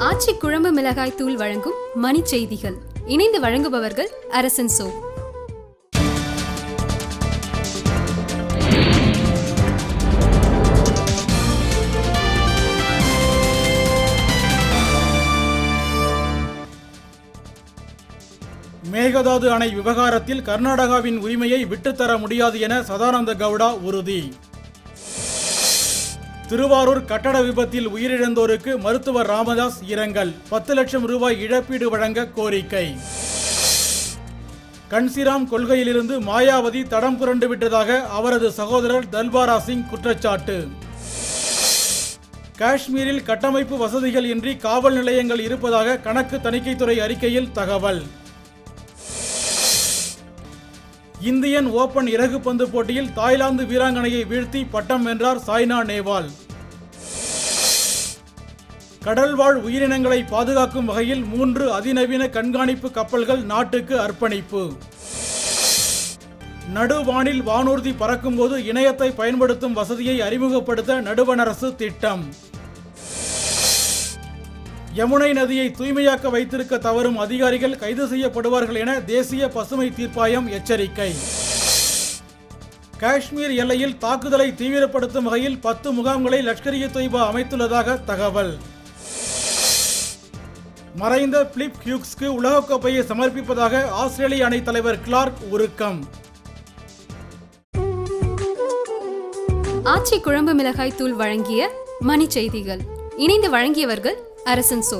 ஆச்சி குழம்பு மிளகாய் தூள் வழங்கும் மணி செய்திகள். இணைந்து வழங்குபவர்கள் அரசன் சோ. மேகதாது அணை விவகாரத்தில் கர்நாடகாவின் உரிமையை விட்டுத்தர முடியாது என சதானந்த கவுடா உறுதி. திருவாரூர் கட்டட விபத்தில் உயிரிழந்தோருக்கு மருத்துவர் ராமதாஸ் இரங்கல். 10 லட்சம் ரூபாய் இழப்பீடு வழங்க கோரிக்கை. கன்சிராம் கொள்கையிலிருந்து மாயாவதி தடம் புரண்டு விட்டதாக அவரது சகோதரர் தல்பாரா சிங் குற்றச்சாட்டு. காஷ்மீரில் கட்டமைப்பு வசதிகள் இன்றி காவல் நிலையங்கள் இருப்பதாக கணக்கு தணிக்கைத்துறை அறிக்கையில் தகவல். இந்தியன் ஓபன் இறகு பந்து போட்டியில் தாய்லாந்து வீராங்கனையை வீழ்த்தி பட்டம் வென்றார் சாய்னா நேவால். கடல்வாழ் உயிரினங்களை பாதுகாக்கும் வகையில் 3 அதிநவீன கண்காணிப்பு கப்பல்கள் நாட்டுக்கு அர்ப்பணிப்பு. நடுவானில் வானூர்தி பறக்கும்போது இணையத்தை பயன்படுத்தும் வசதியை அறிமுகப்படுத்த நடுவண் அரசு திட்டம். யமுனை நதியை தூய்மையாக்க வைத்திருக்க தவறும் அதிகாரிகள் கைது செய்யப்படுவார்கள் என தேசிய பசுமை தீர்ப்பாயம் எச்சரிக்கை. காஷ்மீர் எல்லையில் தாக்குதலை தீவிரப்படுத்தும் வகையில் 10 முகாம்களை லஷ்கர்-இ-தொய்பா அமைத்துள்ளதாக தகவல். மறைந்த பிலிப் ஹியூக்ஸ்க்கு உலகக்கோப்பையை சமர்ப்பிப்பதாக ஆஸ்திரேலிய அணி தலைவர் கிளார்க் உருக்கம். ஆச்சி குழம்பு மிளகாய் தூள் வழங்கிய மணி செய்திகள். இணைந்து வழங்கியவர்கள் அரசன் சோ.